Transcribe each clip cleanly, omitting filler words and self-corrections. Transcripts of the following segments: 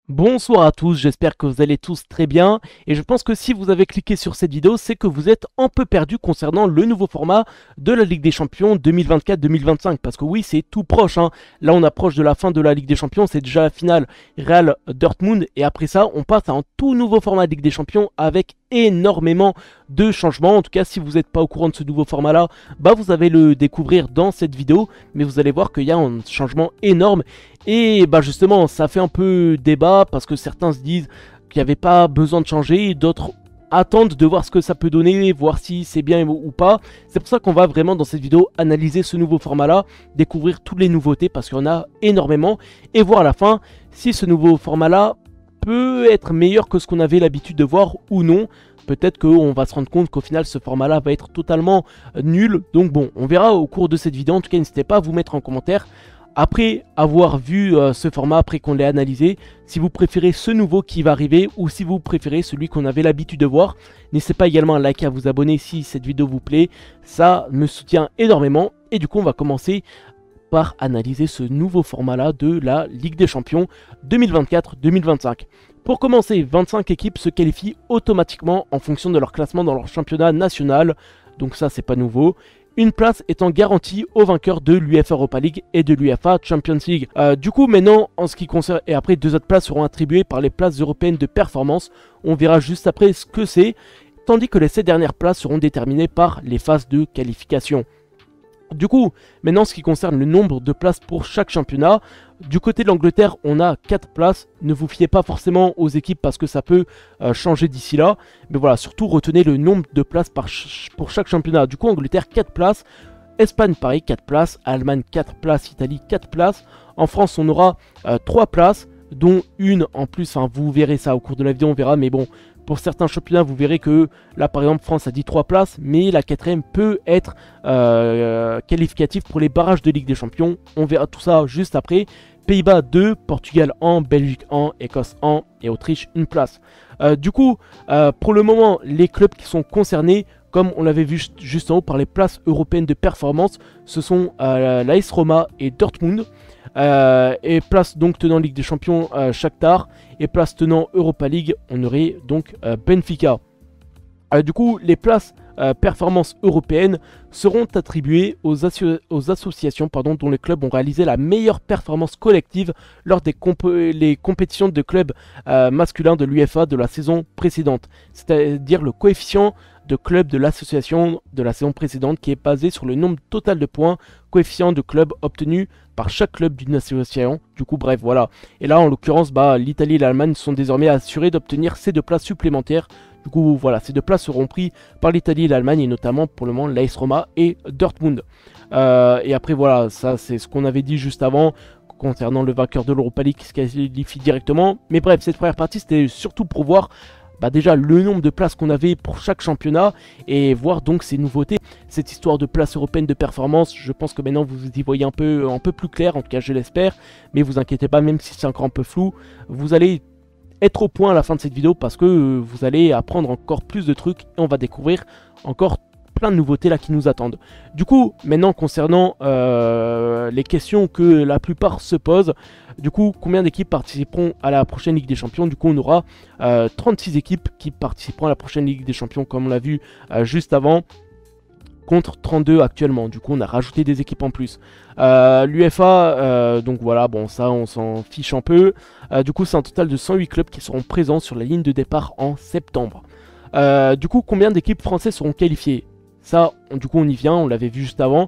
Bonsoir à tous, j'espère que vous allez tous très bien et je pense que si vous avez cliqué sur cette vidéo, c'est que vous êtes un peu perdu concernant le nouveau format de la Ligue des Champions 2024-2025 parce que oui, c'est tout proche, hein. Là, on approche de la fin de la Ligue des Champions, c'est déjà la finale Real Dortmund et après ça, on passe à un tout nouveau format de Ligue des Champions avec énormément de changements. En tout cas, si vous n'êtes pas au courant de ce nouveau format là, bah vous allez le découvrir dans cette vidéo, mais vous allez voir qu'il y a un changement énorme. Et bah justement, ça fait un peu débat parce que certains se disent qu'il n'y avait pas besoin de changer, d'autres attendent de voir ce que ça peut donner, voir si c'est bien ou pas. C'est pour ça qu'on va vraiment dans cette vidéo analyser ce nouveau format là, découvrir toutes les nouveautés parce qu'il y en a énormément et voir à la fin si ce nouveau format là peut être meilleur que ce qu'on avait l'habitude de voir ou non. Peut-être qu'on va se rendre compte qu'au final ce format là va être totalement nul. Donc bon, on verra au cours de cette vidéo. En tout cas, n'hésitez pas à vous mettre en commentaire après avoir vu ce format, après qu'on l'ait analysé, si vous préférez ce nouveau qui va arriver ou si vous préférez celui qu'on avait l'habitude de voir. N'hésitez pas également à liker, à vous abonner si cette vidéo vous plaît, ça me soutient énormément. Et du coup on va commencer par analyser ce nouveau format là de la Ligue des Champions 2024-2025. Pour commencer, 25 équipes se qualifient automatiquement en fonction de leur classement dans leur championnat national, donc ça c'est pas nouveau. Une place étant garantie aux vainqueurs de l'UEFA Europa League et de l'UEFA Champions League. Du coup, maintenant, en ce qui concerne... Et après, deux autres places seront attribuées par les places européennes de performance. On verra juste après ce que c'est. Tandis que les 7 dernières places seront déterminées par les phases de qualification. Du coup, maintenant, ce qui concerne le nombre de places pour chaque championnat, du côté de l'Angleterre, on a 4 places. Ne vous fiez pas forcément aux équipes parce que ça peut changer d'ici là. Mais voilà, surtout retenez le nombre de places pour chaque championnat. Du coup, Angleterre, 4 places. Espagne, pareil, 4 places. Allemagne, 4 places. Italie, 4 places. En France, on aura 3 places, dont une en plus. Enfin, vous verrez ça au cours de la vidéo, on verra. Mais bon, pour certains championnats, vous verrez que là, par exemple, France a dit 3 places, mais la quatrième peut être qualificative pour les barrages de Ligue des Champions. On verra tout ça juste après. Pays-Bas 2, Portugal 1, Belgique 1, Écosse 1 et Autriche 1 place. Du coup, pour le moment, les clubs qui sont concernés, comme on l'avait vu juste en haut par les places européennes de performance, ce sont l'AS Roma et Dortmund. Et place donc tenant Ligue des Champions Shakhtar et place tenant Europa League, on aurait donc Benfica. Du coup, les places performances européennes seront attribuées aux associations dont les clubs ont réalisé la meilleure performance collective lors des compétitions de clubs masculins de l'UEFA de la saison précédente. C'est-à-dire le coefficient de clubs de l'association de la saison précédente qui est basé sur le nombre total de points, coefficient de clubs obtenus par chaque club d'une association. Du coup, bref, voilà. Et là, en l'occurrence, l'Italie et l'Allemagne sont désormais assurés d'obtenir ces 2 places supplémentaires. Du coup, voilà, ces 2 places seront prises par l'Italie et l'Allemagne, et notamment pour le moment l'AS Roma et Dortmund. Et après, voilà, ça c'est ce qu'on avait dit juste avant concernant le vainqueur de l'Europa League qui se qualifie directement. Mais bref, cette première partie, c'était surtout pour voir déjà le nombre de places qu'on avait pour chaque championnat et voir donc ces nouveautés. Cette histoire de place européenne de performance, je pense que maintenant vous y voyez un peu plus clair, en tout cas je l'espère. Mais vous inquiétez pas, même si c'est encore un peu flou, vous allez être au point à la fin de cette vidéo parce que vous allez apprendre encore plus de trucs et on va découvrir encore plein de nouveautés là qui nous attendent. Du coup, maintenant concernant les questions que la plupart se posent, du coup, combien d'équipes participeront à la prochaine Ligue des Champions? Du coup, on aura 36 équipes qui participeront à la prochaine Ligue des Champions comme on l'a vu juste avant, contre 32 actuellement. Du coup, on a rajouté des équipes en plus. L'UEFA, donc voilà, bon, ça, on s'en fiche un peu. Du coup, c'est un total de 108 clubs qui seront présents sur la ligne de départ en septembre. Du coup, combien d'équipes françaises seront qualifiées? Ça, du coup, on y vient, on l'avait vu juste avant.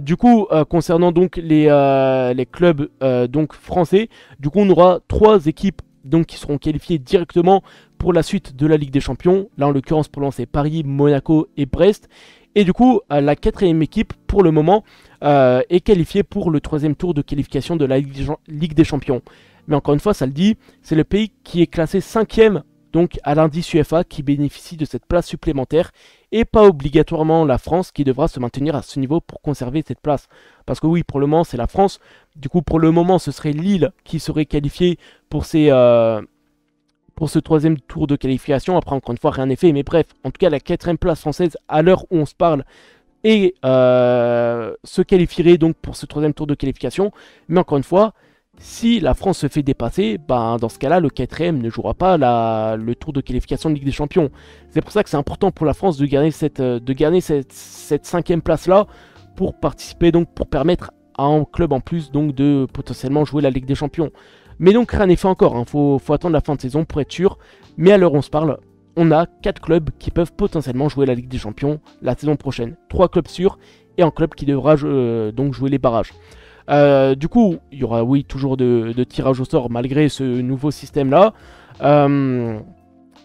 Du coup, concernant donc les clubs donc français, du coup, on aura 3 équipes donc qui seront qualifiées directement pour la suite de la Ligue des Champions. Là, en l'occurrence, pour lancer Paris, Monaco et Brest. Et du coup, la 4e équipe, pour le moment, est qualifiée pour le 3e tour de qualification de la Ligue des Champions. Mais encore une fois, ça le dit, c'est le pays qui est classé 5e donc à l'indice UEFA qui bénéficie de cette place supplémentaire et pas obligatoirement la France qui devra se maintenir à ce niveau pour conserver cette place. Parce que oui, pour le moment, c'est la France. Du coup, pour le moment, ce serait Lille qui serait qualifiée pour ce 3e tour de qualification. Après, encore une fois, rien n'est fait. Mais bref, en tout cas, la 4e place française, à l'heure où on se parle, et se qualifierait donc pour ce 3e tour de qualification. Mais encore une fois, Si la France se fait dépasser, ben, dans ce cas-là, le quatrième ne jouera pas le tour de qualification de Ligue des Champions. C'est pour ça que c'est important pour la France de gagner cette cinquième place-là pour participer, donc pour permettre à un club en plus donc de potentiellement jouer la Ligue des Champions. Mais donc rien n'est fait encore, hein. Faut attendre la fin de saison pour être sûr. Mais à l'heure où on se parle, on a 4 clubs qui peuvent potentiellement jouer la Ligue des Champions la saison prochaine. 3 clubs sûrs et un club qui devra donc jouer les barrages. Du coup, il y aura oui toujours de tirage au sort malgré ce nouveau système là.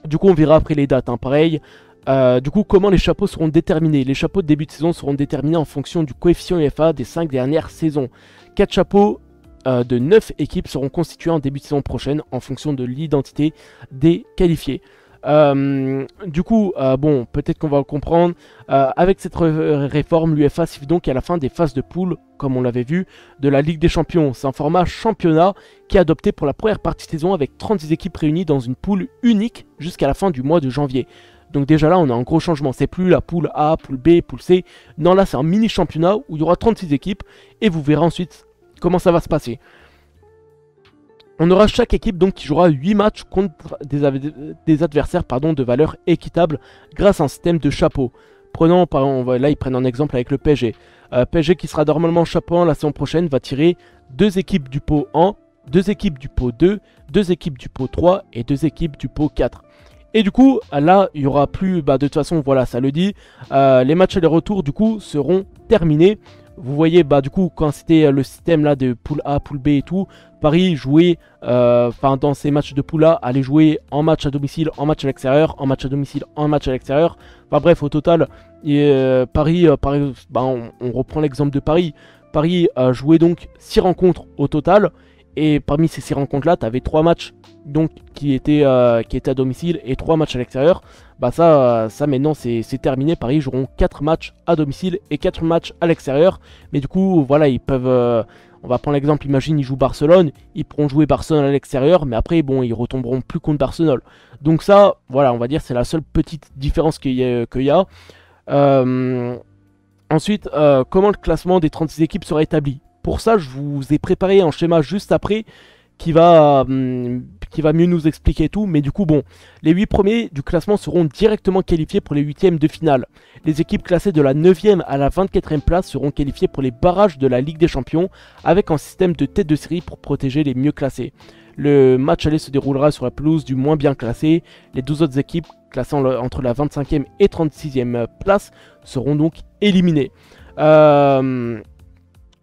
Du coup, on verra après les dates, hein, pareil. Du coup, comment les chapeaux seront déterminés? Les chapeaux de début de saison seront déterminés en fonction du coefficient UEFA des 5 dernières saisons. 4 chapeaux de 9 équipes seront constitués en début de saison prochaine en fonction de l'identité des qualifiés. Du coup, bon, peut-être qu'on va le comprendre. Avec cette réforme, l'UEFA siffle donc à la fin des phases de poule, comme on l'avait vu, de la Ligue des Champions. C'est un format championnat qui est adopté pour la première partie de saison avec 36 équipes réunies dans une poule unique jusqu'à la fin du mois de janvier. Donc déjà là, on a un gros changement. C'est plus la poule A, poule B, poule C. Non, là, c'est un mini championnat où il y aura 36 équipes et vous verrez ensuite comment ça va se passer. On aura chaque équipe donc qui jouera 8 matchs contre des adversaires de valeur équitable grâce à un système de chapeau. Prenons, là ils prennent un exemple avec le PSG. PSG qui sera normalement chapeau 1 la saison prochaine va tirer 2 équipes du pot 1, 2 équipes du pot 2, 2 équipes du pot 3 et 2 équipes du pot 4. Et du coup, là, il n'y aura plus, de toute façon, voilà, ça le dit, les matchs et les retours, du coup, seront terminés. Vous voyez, du coup, quand c'était le système là de poule A, poule B et tout, Paris jouait, dans ces matchs de poule A, allait jouer en match à domicile, en match à l'extérieur, en match à domicile, en match à l'extérieur. Enfin bref, au total, Paris, on reprend l'exemple de Paris. Paris jouait donc 6 rencontres au total. Et parmi ces 6 rencontres-là, tu avais 3 matchs donc, qui étaient à domicile et 3 matchs à l'extérieur. Ça maintenant, c'est terminé. Paris joueront 4 matchs à domicile et 4 matchs à l'extérieur. Mais du coup, voilà, ils peuvent... on va prendre l'exemple, imagine, ils jouent Barcelone. Ils pourront jouer Barcelone à l'extérieur. Mais après, bon, ils retomberont plus contre Barcelone. Donc ça, voilà, on va dire, c'est la seule petite différence qu'il y a. Ensuite, comment le classement des 36 équipes sera établi? Pour ça, je vous ai préparé un schéma juste après qui va mieux nous expliquer tout. Mais du coup, bon, les 8 premiers du classement seront directement qualifiés pour les 8e de finale. Les équipes classées de la 9e à la 24e place seront qualifiées pour les barrages de la Ligue des Champions avec un système de tête de série pour protéger les mieux classés. Le match aller se déroulera sur la pelouse du moins bien classé. Les 12 autres équipes classées entre la 25e et 36e place seront donc éliminées.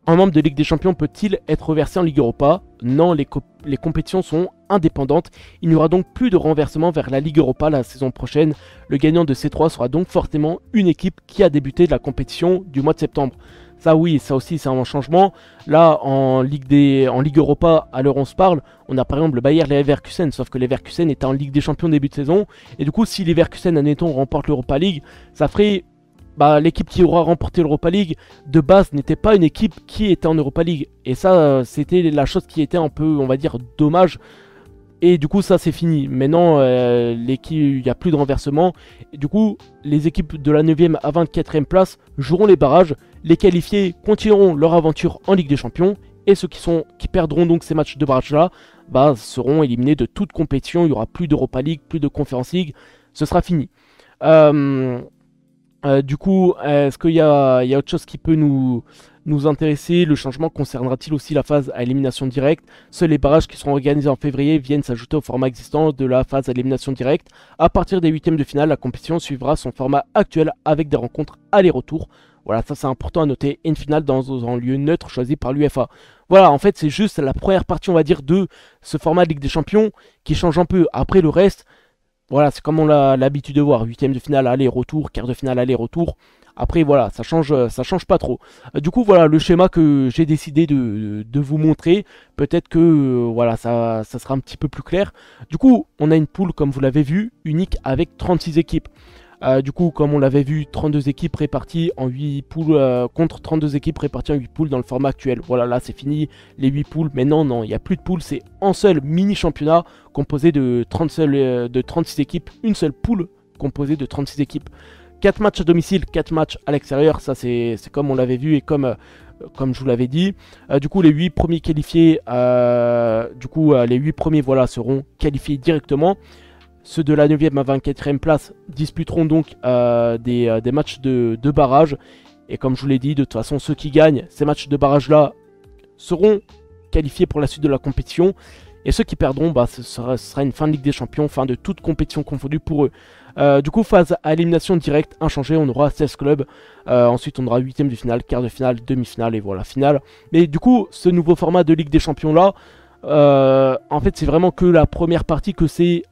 Un membre de Ligue des Champions peut-il être reversé en Ligue Europa? Non, les compétitions sont indépendantes. Il n'y aura donc plus de renversement vers la Ligue Europa la saison prochaine. Le gagnant de ces 3 sera donc forcément une équipe qui a débuté de la compétition du mois de septembre. Ça oui, ça aussi c'est un changement. Là, en Ligue Europa, à l'heure où on se parle, on a par exemple le Bayer Leverkusen, sauf que Leverkusen était en Ligue des Champions début de saison. Et du coup, si Leverkusen, admettons, remporte l'Europa League, ça ferait... l'équipe qui aura remporté l'Europa League de base n'était pas une équipe qui était en Europa League. Et ça, c'était la chose qui était un peu, on va dire, dommage. Et du coup, ça, c'est fini. Maintenant, il n'y a plus de renversement. Et du coup, les équipes de la 9e à 24e place joueront les barrages. Les qualifiés continueront leur aventure en Ligue des Champions. Et ceux qui perdront donc ces matchs de barrage-là seront éliminés de toute compétition. Il n'y aura plus d'Europa League, plus de Conference League. Ce sera fini. Du coup, est-ce qu'il y a autre chose qui peut nous intéresser? Le changement concernera-t-il aussi la phase à élimination directe? Seuls les barrages qui seront organisés en février viennent s'ajouter au format existant de la phase à élimination directe. À partir des 8e de finale, la compétition suivra son format actuel avec des rencontres aller-retour. Voilà, ça c'est important à noter. Une finale dans un lieu neutre choisi par l'UEFA. Voilà, en fait c'est juste la première partie, on va dire, de ce format de Ligue des Champions qui change un peu. Après le reste... Voilà, c'est comme on a l'habitude de voir, 8e de finale aller-retour, quart de finale aller-retour. Après voilà, ça change pas trop. Du coup voilà le schéma que j'ai décidé de vous montrer. Peut-être que voilà, ça sera un petit peu plus clair. Du coup, on a une poule comme vous l'avez vu, unique avec 36 équipes. Du coup, comme on l'avait vu, 32 équipes réparties en 8 poules contre 32 équipes réparties en 8 poules dans le format actuel. Voilà, là c'est fini, les 8 poules. Mais non, il n'y a plus de poules, c'est un seul mini-championnat composé de 36 équipes. Une seule poule composée de 36 équipes. 4 matchs à domicile, 4 matchs à l'extérieur. Ça, c'est comme on l'avait vu et comme comme je vous l'avais dit. Du coup, les 8 premiers qualifiés, les 8 premiers voilà, seront qualifiés directement. Ceux de la 9e à 24e place disputeront donc des matchs de barrage. Et comme je vous l'ai dit, de toute façon, ceux qui gagnent ces matchs de barrage-là seront qualifiés pour la suite de la compétition. Et ceux qui perdront, ce sera une fin de Ligue des Champions, fin de toute compétition confondue pour eux. Du coup, phase à élimination directe, inchangée, on aura 16 clubs. Ensuite, on aura 8e de finale, quart de finale, demi-finale et voilà, finale. Mais du coup, ce nouveau format de Ligue des Champions là, en fait, c'est vraiment que la première partie, que ces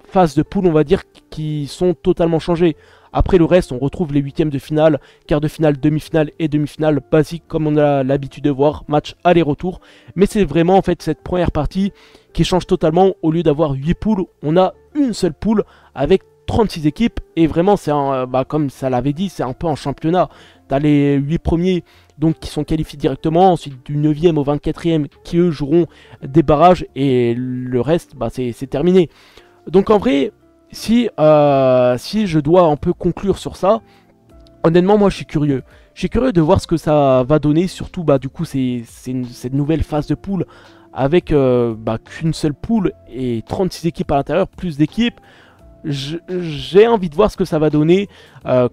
phases de poule, on va dire, qui sont totalement changées. Après le reste, on retrouve les 8e de finale, quart de finale, demi-finale et demi-finale basique comme on a l'habitude de voir, match aller-retour. Mais c'est vraiment en fait cette première partie qui change totalement. Au lieu d'avoir 8 poules, on a une seule poule avec 36 équipes. Et vraiment, c'est comme ça l'avait dit, c'est un peu en championnat. Tu as les 8 premiers donc, qui sont qualifiés directement, ensuite du 9e au 24e qui eux joueront des barrages et le reste, c'est terminé. Donc en vrai, si je dois un peu conclure sur ça, honnêtement moi je suis curieux. Je suis curieux de voir ce que ça va donner, surtout du coup cette nouvelle phase de poule avec qu'une seule poule et 36 équipes à l'intérieur, plus d'équipes. J'ai envie de voir ce que ça va donner,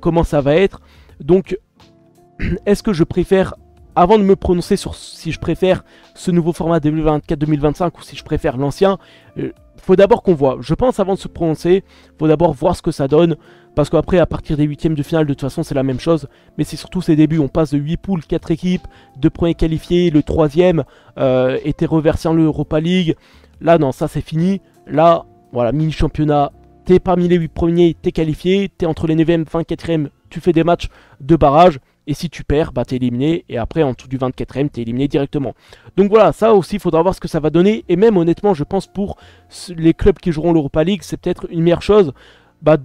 comment ça va être. Donc est-ce que je préfère, avant de me prononcer sur si je préfère ce nouveau format 2024-2025 ou si je préfère l'ancien, faut d'abord qu'on voit. Je pense avant de se prononcer, faut d'abord voir ce que ça donne. Parce qu'après, à partir des 8e de finale, de toute façon, c'est la même chose. Mais c'est surtout ces débuts. On passe de 8 poules, 4 équipes, 2 premiers qualifiés, le 3e était reversé en l'Europa League. Là, non, ça c'est fini. Là, voilà, mini-championnat. T'es parmi les 8 premiers, t'es qualifié. T'es entre les 9e, 24e, tu fais des matchs de barrage. Et si tu perds, t'es éliminé. Et après, en dessous du 24e, t'es éliminé directement. Donc voilà, ça aussi, il faudra voir ce que ça va donner. Et même, honnêtement, je pense pour les clubs qui joueront l'Europa League, c'est peut-être une meilleure chose.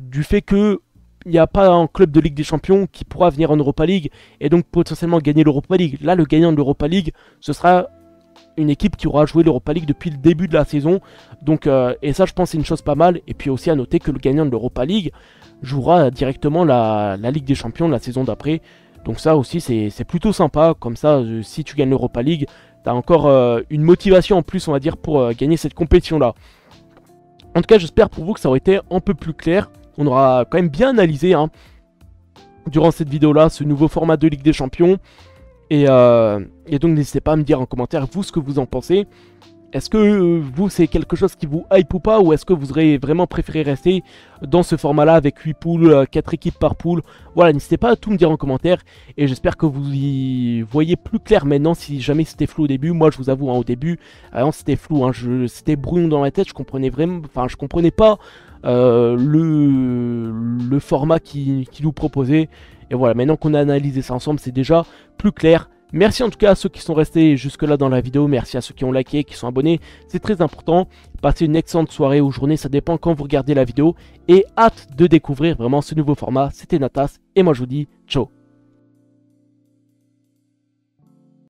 Du fait que il n'y a pas un club de Ligue des Champions qui pourra venir en Europa League. Et donc, potentiellement, gagner l'Europa League. Là, le gagnant de l'Europa League, ce sera une équipe qui aura joué l'Europa League depuis le début de la saison. Donc, et ça, je pense, c'est une chose pas mal. Et puis aussi, à noter que le gagnant de l'Europa League jouera directement la Ligue des Champions la saison d'après. Donc ça aussi c'est plutôt sympa, comme ça si tu gagnes l'Europa League, tu as encore une motivation en plus on va dire pour gagner cette compétition là. En tout cas j'espère pour vous que ça aurait été un peu plus clair, on aura quand même bien analysé durant cette vidéo là ce nouveau format de Ligue des Champions. Et donc n'hésitez pas à me dire en commentaire vous ce que vous en pensez. Est-ce que vous c'est quelque chose qui vous hype ou pas, ou est-ce que vous aurez vraiment préféré rester dans ce format là avec 8 poules, 4 équipes par poule? Voilà, n'hésitez pas à tout me dire en commentaire et j'espère que vous y voyez plus clair maintenant si jamais c'était flou au début. Moi je vous avoue au début c'était flou, c'était brouillon dans ma tête, je comprenais pas le format qui nous proposait. Et voilà, maintenant qu'on a analysé ça ensemble c'est déjà plus clair. Merci en tout cas à ceux qui sont restés jusque là dans la vidéo, merci à ceux qui ont liké, qui sont abonnés, c'est très important. Passez une excellente soirée ou journée, ça dépend quand vous regardez la vidéo. Et hâte de découvrir vraiment ce nouveau format, c'était Natas et moi je vous dis ciao.